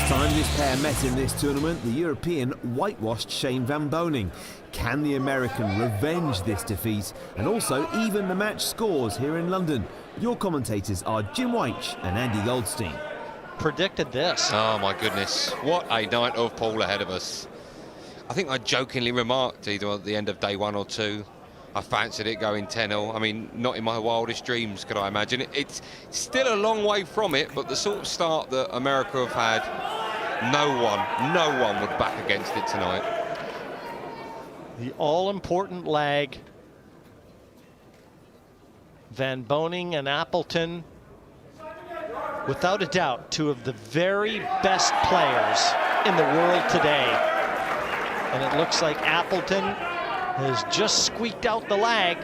time this pair met in this tournament, the European whitewashed Shane van Boening. Can the American revenge this defeat and also even the match scores here in London? Your commentators are Jim Weich and Andy Goldstein. Predicted this. Oh my goodness, what a night of pool ahead of us. I think I jokingly remarked either at the end of day 1 or 2, I fancied it going 10-0. I mean, not in my wildest dreams could I imagine it. It's still a long way from it, but the sort of start that America have had, no one would back against it tonight. The all-important lag. Van Boening and Appleton, without a doubt, two of the very best players in the world today. And it looks like Appleton has just squeaked out the lag.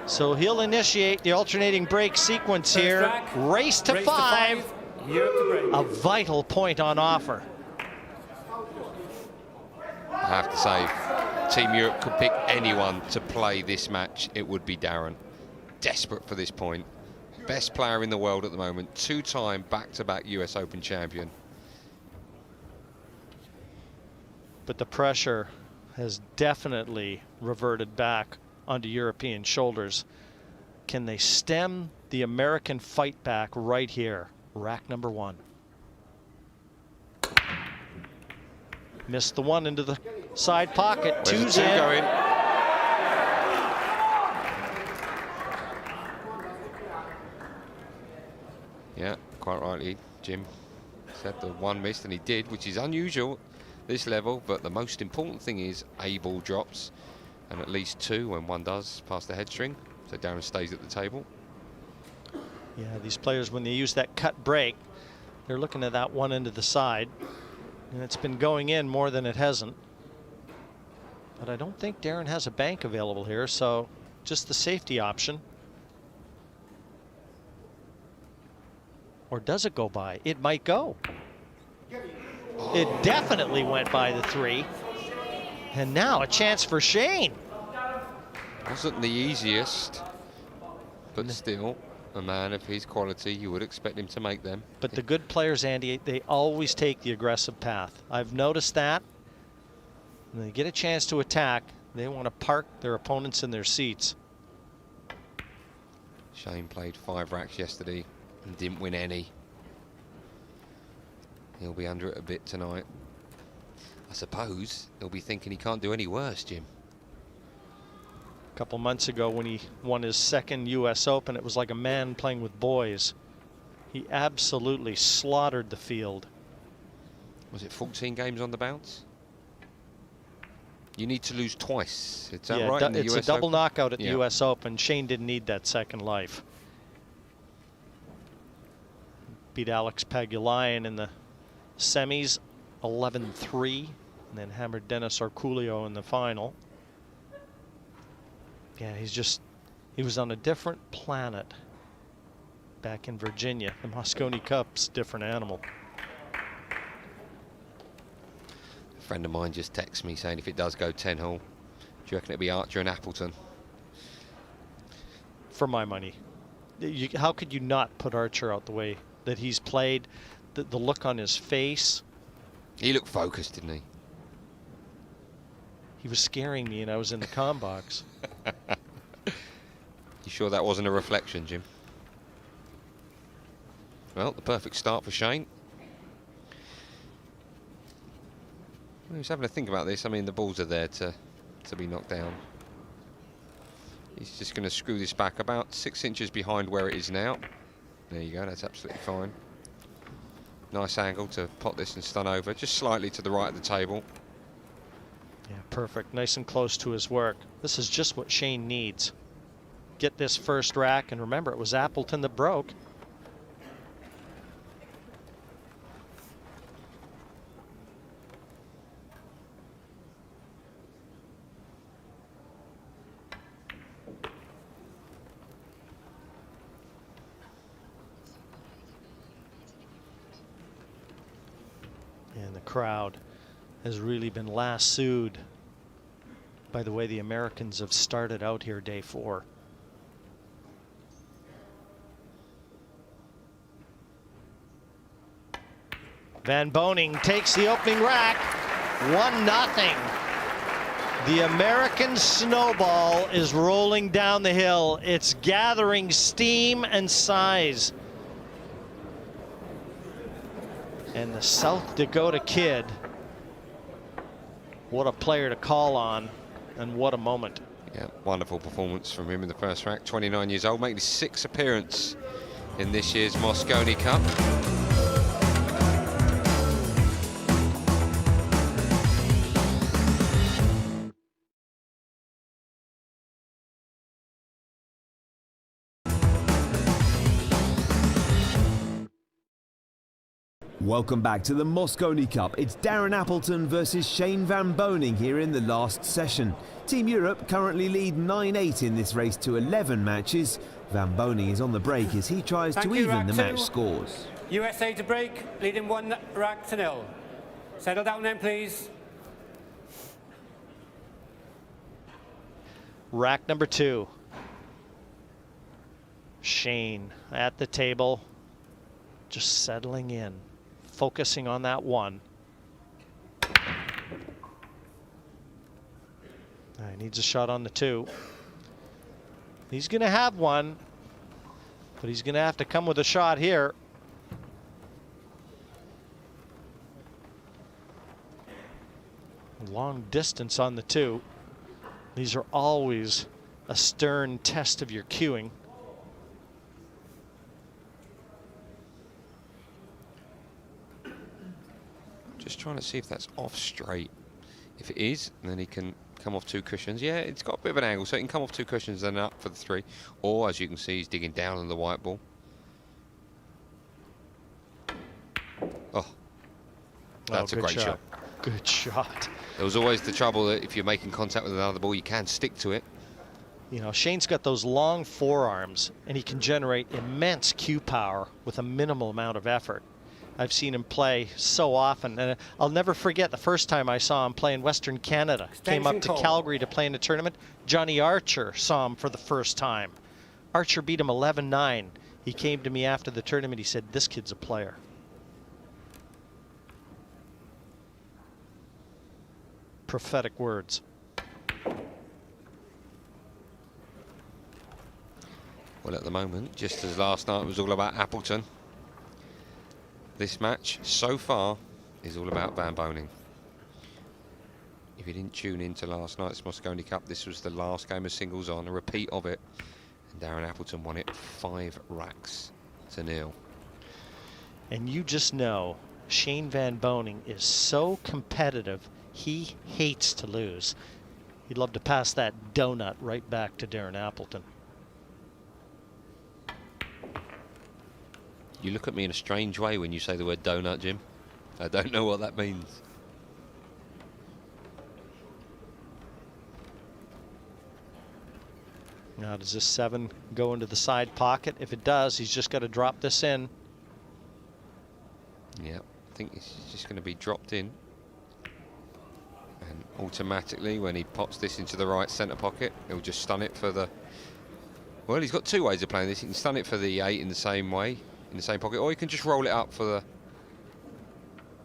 So he'll initiate the alternating break sequence here. Race to five. A vital point on offer. I have to say, Team Europe could pick anyone to play this match, it would be Darren. Desperate for this point. Best player in the world at the moment. Two-time back-to-back US Open champion. But the pressure has definitely reverted back onto European shoulders. Can they stem the American fight back right here? Rack number 1. Missed the one into the side pocket. Two's in. Going? Yeah, quite rightly, Jim said the one missed, and he did, which is unusual this level, but the most important thing is a ball drops, and at least 2 when one does past the head string, so Darren stays at the table. Yeah, these players, when they use that cut break, they're looking at that one into the side, and it's been going in more than it hasn't. But I don't think Darren has a bank available here, so just the safety option. Or does it go by? It might go. It definitely went by the 3. And now a chance for Shane. Wasn't the easiest, but still, a man of his quality, you would expect him to make them. But the good players, Andy, they always take the aggressive path. I've noticed that. When they get a chance to attack, they want to park their opponents in their seats. Shane played 5 racks yesterday and didn't win any. He'll be under it a bit tonight. I suppose he'll be thinking he can't do any worse, Jim. A couple months ago when he won his 2nd US Open, it was like a man playing with boys. He absolutely slaughtered the field. Was it 14 games on the bounce? You need to lose twice. Is that right? It's a double Open? knockout at the US Open. Shane didn't need that second life. Beat Alex Pagulayan in the semis 11-3, and then hammered Denis Arculio in the final. Yeah, he was on a different planet back in Virginia. The Mosconi Cup's a different animal. A friend of mine just texted me saying if it does go 10-hole, do you reckon it'll be Archer and Appleton? For my money. How could you not put Archer out the way that he's played? The look on his face. He looked focused, didn't he? He was scaring me, and I was in the comm box. You sure that wasn't a reflection, Jim? Well, the perfect start for Shane. He was having to think about this. I mean, the balls are there to be knocked down. He's just going to screw this back about 6 inches behind where it is now. There you go, that's absolutely fine. Nice angle to pot this and stun over, just slightly to the right of the table. Yeah, perfect. Nice and close to his work. This is just what Shane needs. Get this first rack, and remember, it was Appleton that broke. And the crowd has really been lassoed by the way the Americans have started out here day 4. Van Boening takes the opening rack. 1-0. The American snowball is rolling down the hill. It's gathering steam and size. And the South Dakota kid, what a player to call on, and what a moment. Yeah, wonderful performance from him in the first rack. 29 years old, making his 6th appearance in this year's Mosconi Cup. Welcome back to the Mosconi Cup. It's Darren Appleton versus Shane van Boening here in the last session. Team Europe currently lead 9-8 in this race to 11 matches. Van Boening is on the break as he tries to even the match scores. USA to break, leading 1-0. Settle down then, please. Rack number 2. Shane at the table, just settling in, focusing on that 1. He needs a shot on the 2. He's going to have one, but he's going to have to come with a shot here. Long distance on the 2. These are always a stern test of your cueing. Just trying to see if that's off straight. If it is, then he can come off 2 cushions. Yeah, it's got a bit of an angle, so he can come off 2 cushions and then up for the 3. Or, as you can see, he's digging down on the white ball. Oh, that's a great shot. Good shot. There was always the trouble that if you're making contact with another ball, you can stick to it. You know, Shane's got those long forearms, and he can generate immense cue power with a minimal amount of effort. I've seen him play so often, and I'll never forget the first time I saw him play in Western Canada. Came up to Calgary to play in a tournament. Johnny Archer saw him for the first time. Archer beat him 11-9. He came to me after the tournament. He said, "This kid's a player." Prophetic words. Well, at the moment, just as last night was all about Appleton, this match so far is all about Van Boening. If you didn't tune into last night's Mosconi Cup, this was the last game of singles on, a repeat of it, and Darren Appleton won it 5-0. And you just know Shane van Boening is so competitive, he hates to lose. He'd love to pass that donut right back to Darren Appleton. You look at me in a strange way when you say the word donut, Jim. I don't know what that means. Now, does this 7 go into the side pocket? If it does, he's just got to drop this in. Yeah, I think it's just going to be dropped in. And automatically, when he pops this into the right centre pocket, he'll just stun it for the... Well, he's got 2 ways of playing this. He can stun it for the 8 in the same way, in the same pocket, or he can just roll it up for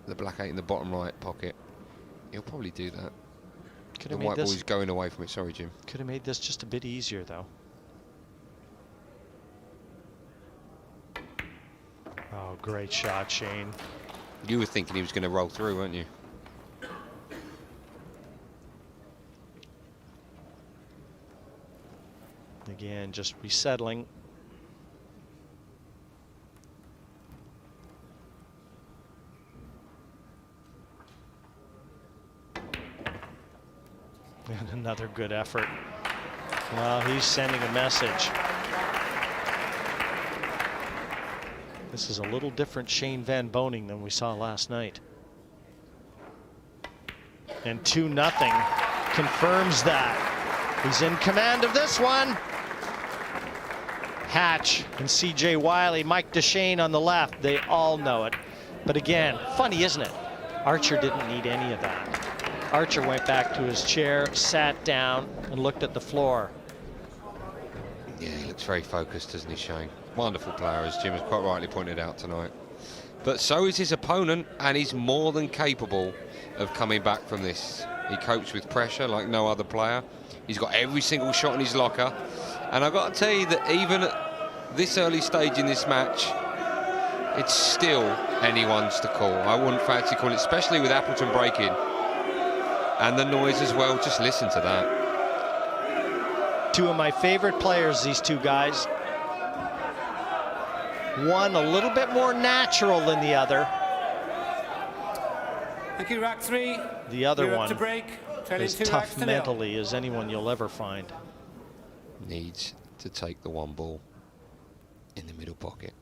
the black 8 in the bottom right pocket. He'll probably do that. The white ball is going away from it. Sorry, Jim. Could have made this just a bit easier, though. Oh, great shot, Shane. You were thinking he was going to roll through, weren't you? Again, just resettling. And another good effort. Well, he's sending a message. This is a little different Shane van Boening than we saw last night. And 2-0 confirms that. He's in command of this one. Hatch and CJ Wiley, Mike DeShane on the left, they all know it. But again, funny, isn't it? Archer didn't need any of that. Archer went back to his chair, sat down, and looked at the floor. Yeah, he looks very focused, doesn't he, Shane? Wonderful player, as Jim has quite rightly pointed out tonight. But so is his opponent, and he's more than capable of coming back from this. He copes with pressure like no other player. He's got every single shot in his locker. And I've got to tell you that even at this early stage in this match, it's still anyone's to call. I wouldn't fancy calling it, especially with Appleton breaking. And the noise as well, just listen to that. Two of my favorite players, these two guys. One a little bit more natural than the other. Thank you, rack 3. The other You're up one to break. as tough mentally as anyone you'll ever find. Needs to take the one ball in the middle pocket.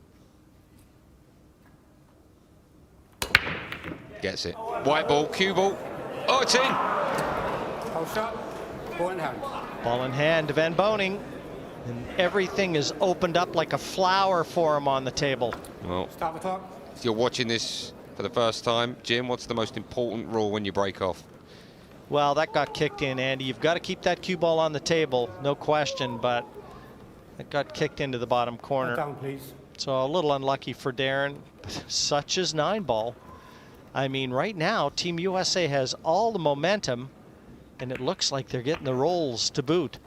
Gets it. White ball, cue ball. Oh, it's in. House shot. Ball in hand. Ball in hand to Van Boening. And everything is opened up like a flower for him on the table. Well, Start the clock. if you're watching this for the first time, Jim, what's the most important rule when you break off? Well, that got kicked in, Andy. You've got to keep that cue ball on the table, no question, but it got kicked into the bottom corner. Down, please. So a little unlucky for Darren. Such is 9-ball. I mean, right now, Team USA has all the momentum, and it looks like they're getting the rolls to boot.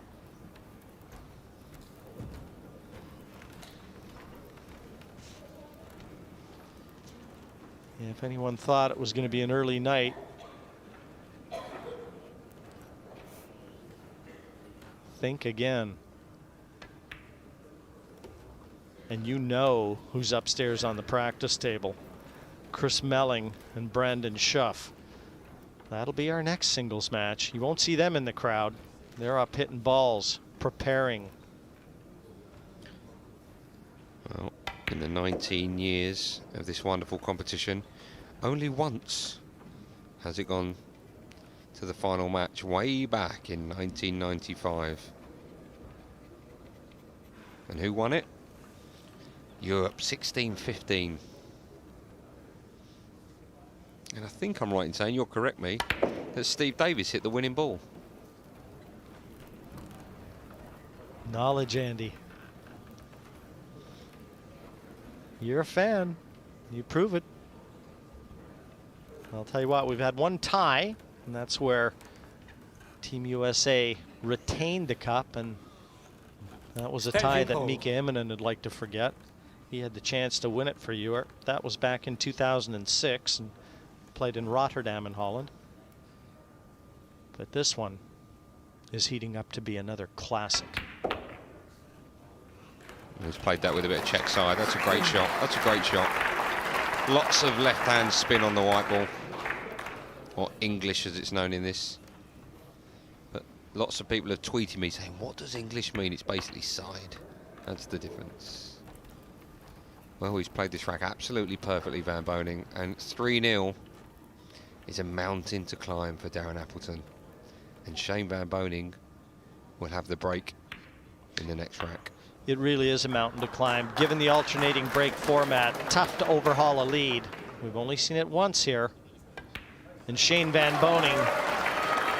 If anyone thought it was going to be an early night, think again. And you know who's upstairs on the practice table. Chris Melling and Brandon Schuff. That'll be our next singles match. You won't see them in the crowd. They're up hitting balls, preparing. Well, in the 19 years of this wonderful competition, only once has it gone to the final match, way back in 1995. And who won it? Europe, 16-15. And I think I'm right in saying, you'll correct me, that Steve Davis hit the winning ball. Knowledge, Andy. You're a fan. You prove it. I'll tell you what, we've had one tie, and that's where Team USA retained the cup, and that was a tie that Mika Immonen would like to forget. He had the chance to win it for Europe. That was back in 2006 and played in Rotterdam in Holland. But this one is heating up to be another classic. He's played that with a bit of check side. That's a great shot. That's a great shot. Lots of left-hand spin on the white ball, or English as it's known in this. But lots of people have tweeted me saying, what does English mean? It's basically side. That's the difference. Well, he's played this rack absolutely perfectly, Van Boening, and 3-0 is a mountain to climb for Darren Appleton. And Shane van Boening will have the break in the next rack. It really is a mountain to climb. Given the alternating break format, tough to overhaul a lead. We've only seen it once here. And Shane van Boening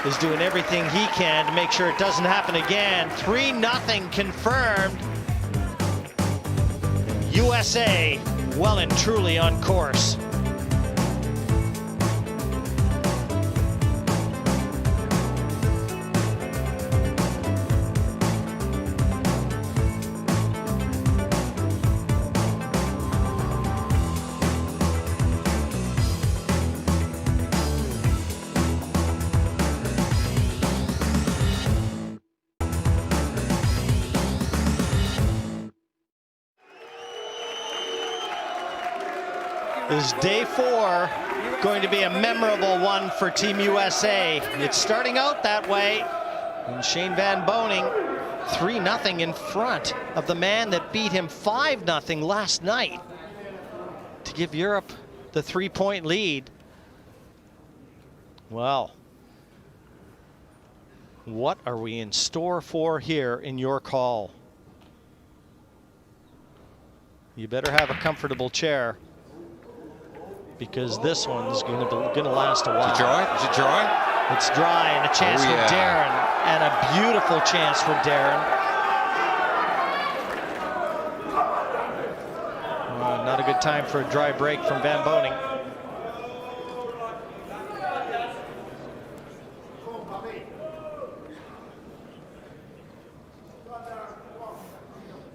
is doing everything he can to make sure it doesn't happen again. 3-0 confirmed. USA well and truly on course. Is day 4 going to be a memorable one for Team USA? It's starting out that way. And Shane van Boening 3-0 in front of the man that beat him 5-0 last night to give Europe the 3-point lead. Well, what are we in store for here in your call? You better have a comfortable chair, because this one's going to last a while. Is it dry? Is it dry? It's dry, and a chance for Darren, and a beautiful chance for Darren. Not a good time for a dry break from Van Boening.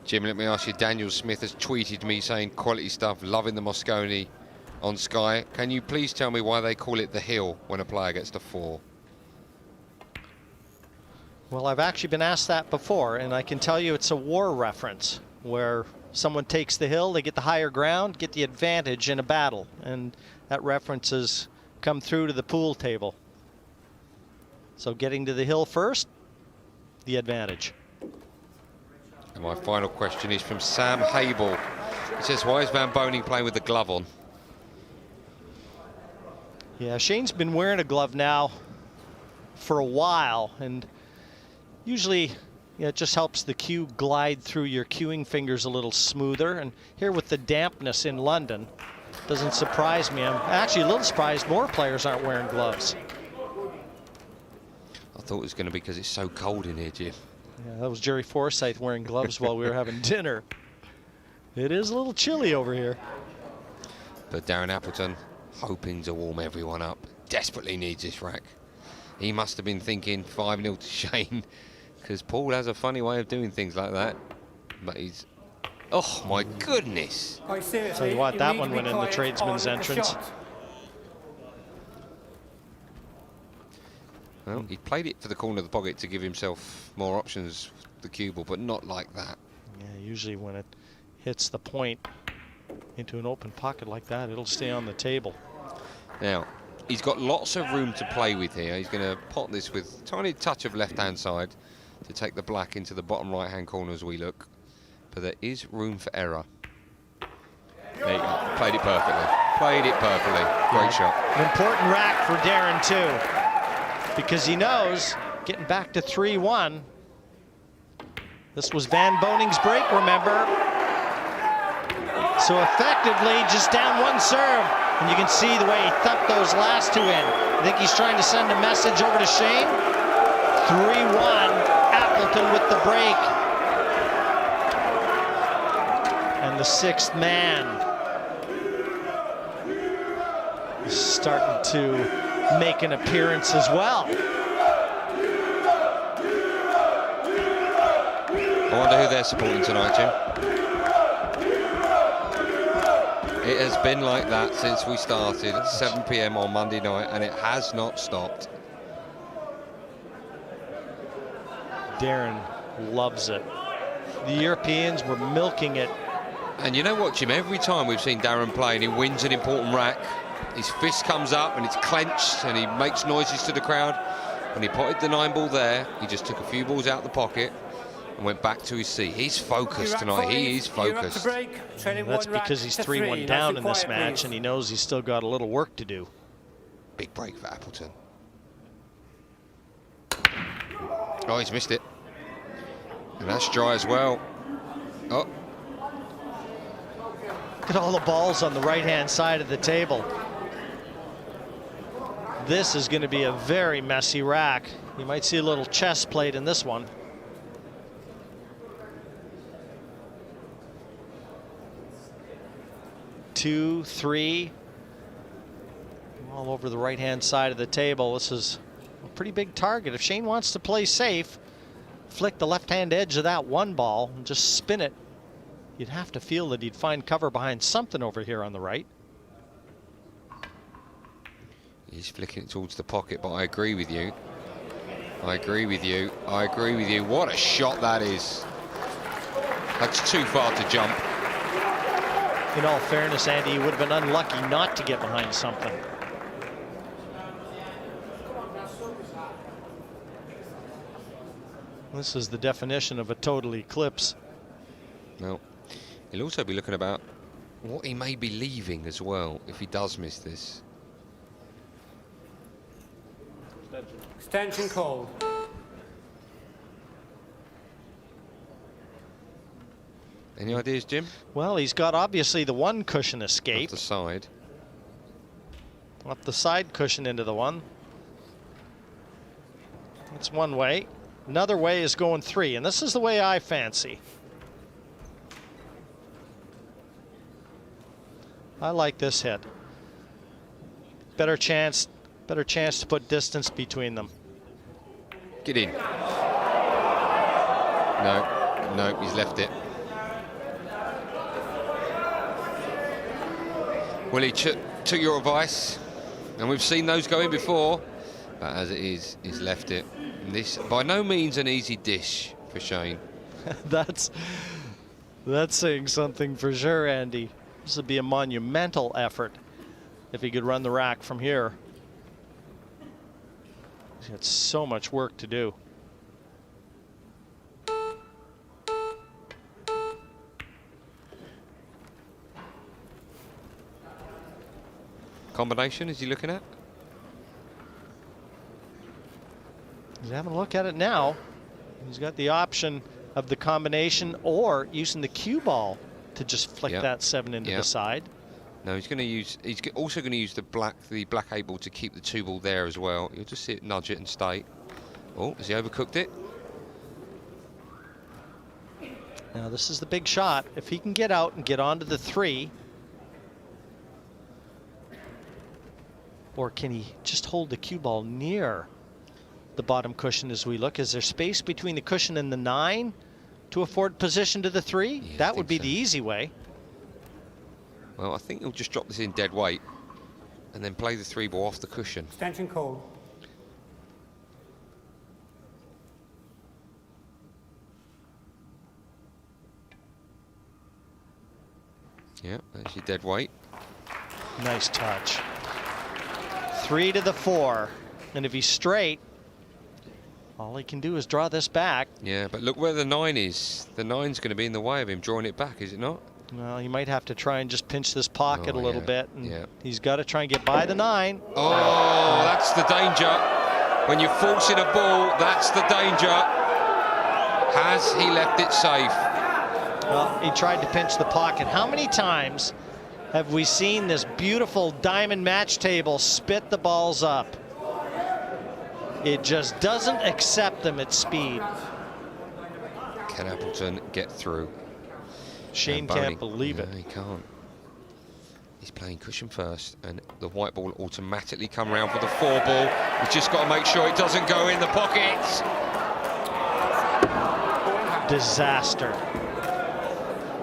Jim, let me ask you, Daniel Smith has tweeted me saying quality stuff, loving the Mosconi on Sky. Can you please tell me why they call it the hill when a player gets to 4? Well, I've actually been asked that before, and I can tell you it's a war reference where someone takes the hill, they get the higher ground, get the advantage in a battle, and that reference has come through to the pool table. So getting to the hill first, the advantage. And my final question is from Sam Hable. He says, why is Van Boening playing with the glove on? Yeah, Shane's been wearing a glove now for a while, and usually it just helps the cue glide through your cueing fingers a little smoother. And here with the dampness in London, doesn't surprise me. I'm actually a little surprised more players aren't wearing gloves. I thought it was going to be because it's so cold in here, Jim. Yeah, that was Jerry Forsyth wearing gloves while we were having dinner. It is a little chilly over here. But Darren Appleton, hoping to warm everyone up, desperately needs this rack. He must have been thinking 5-0 to Shane, because Paul has a funny way of doing things like that. But he's... Oh, my goodness. Tell you what, that one went in the tradesman's entrance. Well, he played it for the corner of the pocket to give himself more options, the cue ball, but not like that. Yeah, usually when it hits the point into an open pocket like that, it'll stay on the table. Now, he's got lots of room to play with here. He's going to pot this with a tiny touch of left-hand side to take the black into the bottom right-hand corner as we look. But there is room for error. There you go. Played it perfectly. Played it perfectly. Great shot. An important rack for Darren, too, because he knows getting back to 3-1. This was Van Boening's break, remember? So effectively, just down one serve. And you can see the way he thumped those last 2 in. I think he's trying to send a message over to Shane. 3-1, Appleton with the break. And the 6th man is starting to make an appearance as well. I wonder who they're supporting tonight, Jim. It has been like that since we started at 7 p.m. on Monday night, and it has not stopped. Darren loves it. The Europeans were milking it. And you know what, Jim? Every time we've seen Darren play and he wins an important rack, his fist comes up and it's clenched and he makes noises to the crowd. When he potted the 9-ball there, he just took a few balls out of the pocket and went back to his seat. He's focused tonight. He is focused. That's because he's 3-1 down in this match, and he knows he's still got a little work to do. Big break for Appleton. Oh, he's missed it. And that's dry as well. Oh. Look at all the balls on the right-hand side of the table. This is going to be a very messy rack. You might see a little chest plate in this one. Two, three, all over the right-hand side of the table. This is a pretty big target. If Shane wants to play safe, flick the left-hand edge of that 1 ball and just spin it, you'd have to feel that he'd find cover behind something over here on the right. He's flicking it towards the pocket, but I agree with you. I agree with you. I agree with you. What a shot that is. That's too far to jump. In all fairness, Andy, he would have been unlucky not to get behind something. This is the definition of a total eclipse. No. He'll also be looking about what he may be leaving as well if he does miss this. Extension called. Any ideas, Jim? Well, he's got obviously the 1 cushion escape. Off the side. Up the side cushion into the 1. That's one way. Another way is going 3, and this is the way I fancy. I like this hit. Better chance to put distance between them. Get in. No, he's left it. Well, he took your advice, and we've seen those go in before, but as it is, he's left it. And this, by no means, an easy dish for Shane. That's saying something for sure, Andy. This would be a monumental effort if he could run the rack from here. He's got so much work to do. Combination is he looking at? He's having a look at it now. He's got the option of the combination or using the cue ball to just flick that 7 into the side. No, he's going to use. He's also going to use the black 8 ball to keep the 2 ball there as well. You'll just see it nudge it and stay. Oh, has he overcooked it? Now this is the big shot. If he can get out and get onto the 3, or can he just hold the cue ball near the bottom cushion as we look? Is there space between the cushion and the 9 to afford position to the 3? Yeah, that would be the easy way. Well, I think he'll just drop this in dead weight and then play the 3 ball off the cushion. Extension call. Yeah, that's your dead weight. Nice touch. 3 to the 4. And if he's straight, all he can do is draw this back. Yeah, but look where the 9 is. The 9's going to be in the way of him drawing it back, is it not? Well, he might have to try and just pinch this pocket a little bit. And he's got to try and get by the 9. Oh, that's the danger. When you're forcing a ball, that's the danger. Has he left it safe? Well, he tried to pinch the pocket. How many times have we seen this beautiful diamond match table spit the balls up? It just doesn't accept them at speed. Can Appleton get through? Shane can't believe it. No, he can't. He's playing cushion first, and the white ball automatically come around for the 4 ball. He's just got to make sure it doesn't go in the pockets. Disaster.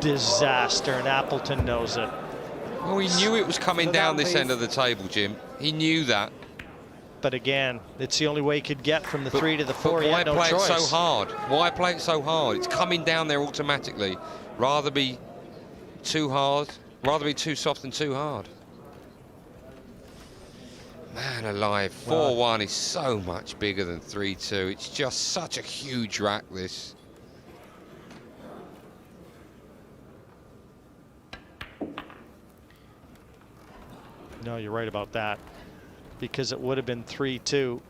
Disaster, and Appleton knows it. Well, he knew it was coming down this end of the table, Jim. He knew that. But again, it's the only way he could get from the 3 to the 4. But why no play choice. it so hard? Why play it so hard? It's coming down there automatically. Rather be too hard, rather be too soft than too hard. Man alive, 4-1 is so much bigger than 3-2. It's just such a huge rack, this. No, you're right about that, because it would have been 3-2.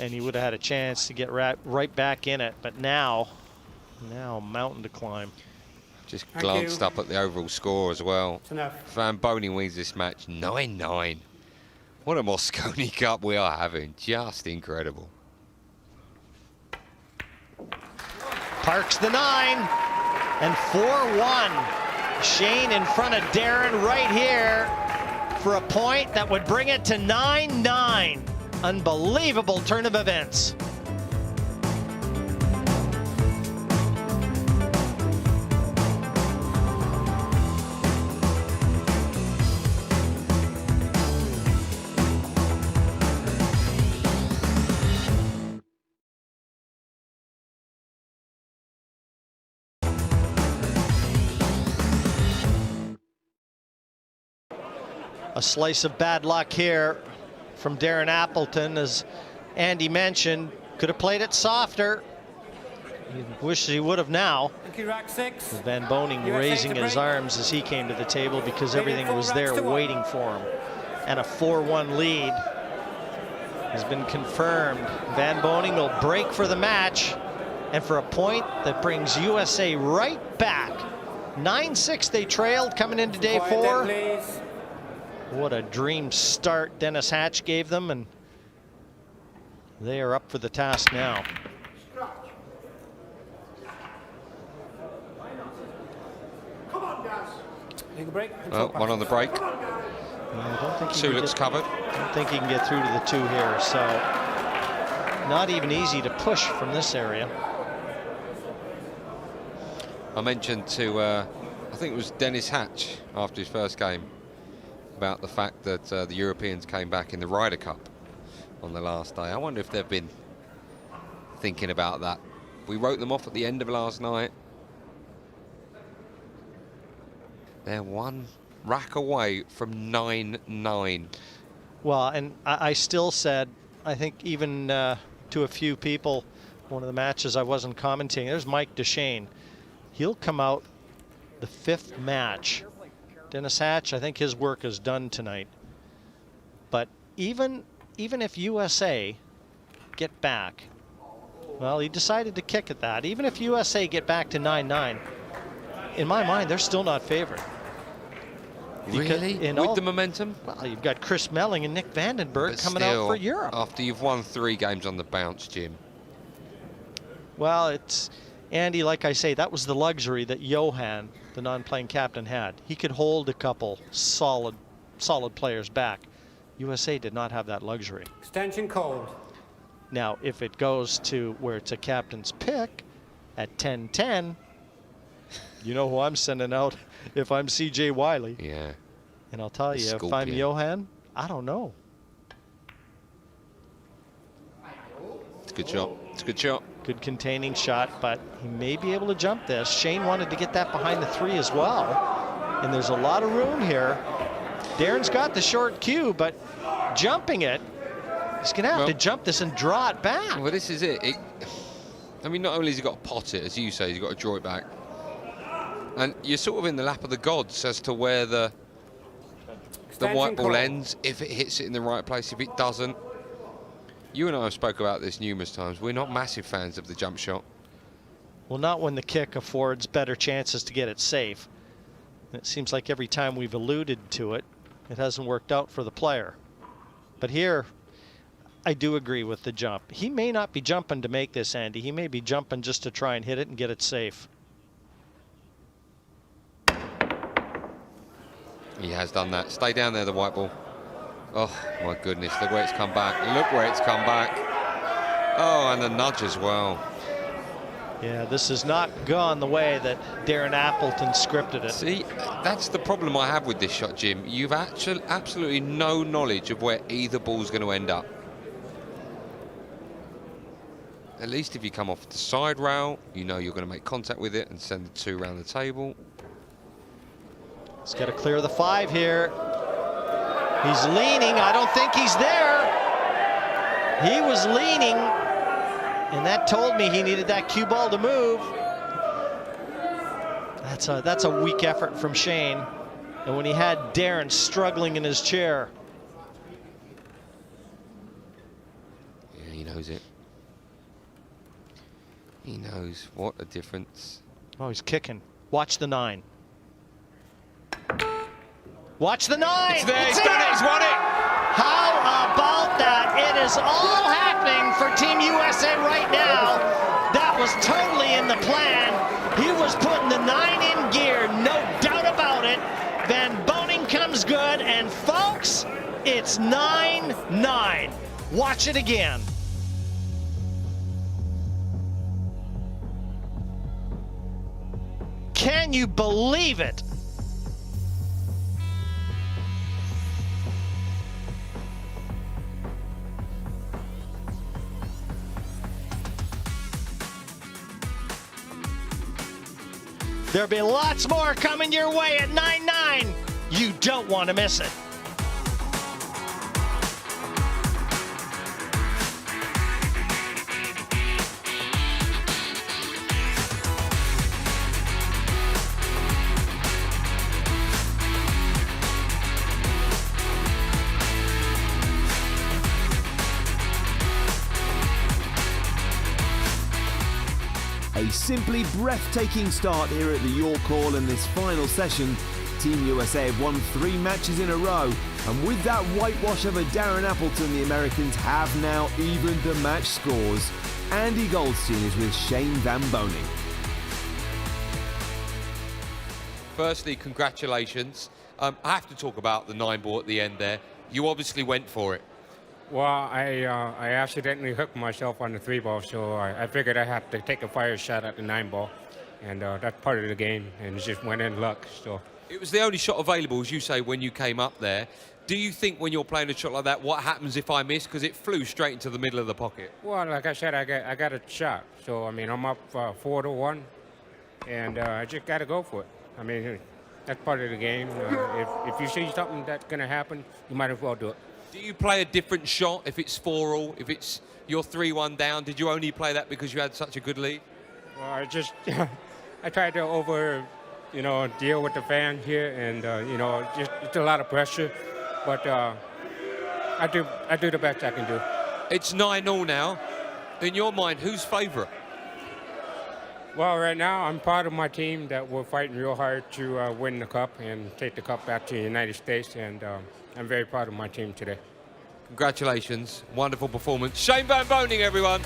And he would have had a chance to get right back in it. But now mountain to climb. Just glanced up at the overall score as well. Van Boening wins this match 9-9. What a Mosconi Cup we are having. Just incredible. Parks the 9. And 4-1. Shane in front of Darren right here for a point that would bring it to 9-9. Unbelievable turn of events. A slice of bad luck here from Darren Appleton, as Andy mentioned. Could have played it softer. He wishes he would have now. Thank you, rack 6. Van Boening raising his arms as he came to the table because everything was there waiting for him. And a 4-1 lead has been confirmed. Van Boening will break for the match and for a point that brings USA right back. 9-6 they trailed coming into day 4. What a dream start Dennis Hatch gave them, and they are up for the task now. break. Well, one on the break. I don't think Two looks covered. I don't think he can get through to the 2 here. So not even easy to push from this area. I mentioned to, I think it was Dennis Hatch after his first game, about the fact that the Europeans came back in the Ryder Cup on the last day. I wonder if they've been thinking about that. We wrote them off at the end of last night. They're one rack away from 9-9. Well, and I still said, I think even to a few people, one of the matches I wasn't commenting, there's Mike Duchesne. He'll come out the 5th match. Dennis Hatch, I think his work is done tonight. But even if USA get back, well, he decided to kick at that. Even if USA get back to 9-9, in my mind, they're still not favored. Really? With the momentum? Well, you've got Chris Melling and Nick Vandenberg But coming still, out for Europe. After you've won 3 games on the bounce, Jim. Well, it's, Andy, like I say, that was the luxury that Johan, the non-playing captain, had. He could hold a couple solid players back. USA did not have that luxury. Extension called. Now, if it goes to where it's a captain's pick at 10-10, you know who I'm sending out if I'm CJ Wiley. Yeah. And I'll tell you, if I'm Scorpion. Johan, I don't know. It's a good shot. It's a good shot. Good containing shot, but he may be able to jump this. Shane wanted to get that behind the 3 as well. And there's a lot of room here. Darren's got the short cue, but jumping it, he's going to have to jump this and draw it back. Well, this is it. I mean, not only has he got to pot it, as you say, he's got to draw it back. And you're sort of in the lap of the gods as to where the white ball ends, if it hits it in the right place, if it doesn't. You and I have spoke about this numerous times. We're not massive fans of the jump shot. Well, not when the kick affords better chances to get it safe. It seems like every time we've alluded to it, it hasn't worked out for the player. But here, I do agree with the jump. He may not be jumping to make this, Andy. He may be jumping just to try and hit it and get it safe. He has done that. Stay down there, the white ball. Oh, my goodness. Look where it's come back. Look where it's come back. Oh, and the nudge as well. Yeah, this has not gone the way that Darren Appleton scripted it. See, that's the problem I have with this shot, Jim. You've actually absolutely no knowledge of where either ball's going to end up. At least if you come off the side rail, you know you're going to make contact with it and send the 2 around the table. He's got to clear the 5 here. He's leaning. I don't think he's there. He was leaning, and that told me he needed that cue ball to move. That's a weak effort from Shane. And when he had Darren struggling in his chair. Yeah, he knows it. He knows what a difference. Oh, he's kicking. Watch the 9. Watch the 9. It's there. He's done it. He's won it. How about that? It is all happening for Team USA right now. That was totally in the plan. He was putting the 9 in gear, no doubt about it. Van Boening comes good, and folks, it's 9-9. Watch it again. Can you believe it? There'll be lots more coming your way at 9-9. You don't want to miss it. A simply breathtaking start here at the York Hall in this final session. Team USA have won 3 matches in a row, and with that whitewash over Darren Appleton, the Americans have now evened the match scores. Andy Goldstein is with Shane van Boening. firstly, congratulations. I have to talk about the 9-ball at the end there. You obviously went for it. Well, I accidentally hooked myself on the 3-ball, so I figured I had to take a fire shot at the 9-ball, and that's part of the game, and it just went in luck. So It was the only shot available, as you say, when you came up there. Do you think when you're playing a shot like that, what happens if I miss? Because it flew straight into the middle of the pocket. well, like I said, I got a shot. So I mean, I'm up 4-1, and I just got to go for it. I mean, that's part of the game. If you see something that's going to happen, you might as well do it. Do you play a different shot if it's 4-all, if it's you're 3-1 down? Did you only play that because you had such a good lead? Well, I just I tried to deal with the fan here, and just it's a lot of pressure, but I do the best I can do. It's 9-all now. In your mind, who's favourite? Well, right now I'm part of my team that we're fighting real hard to win the cup and take the cup back to the United States, and I'm very proud of my team today. Congratulations. Wonderful performance. Shane van Boening, everyone.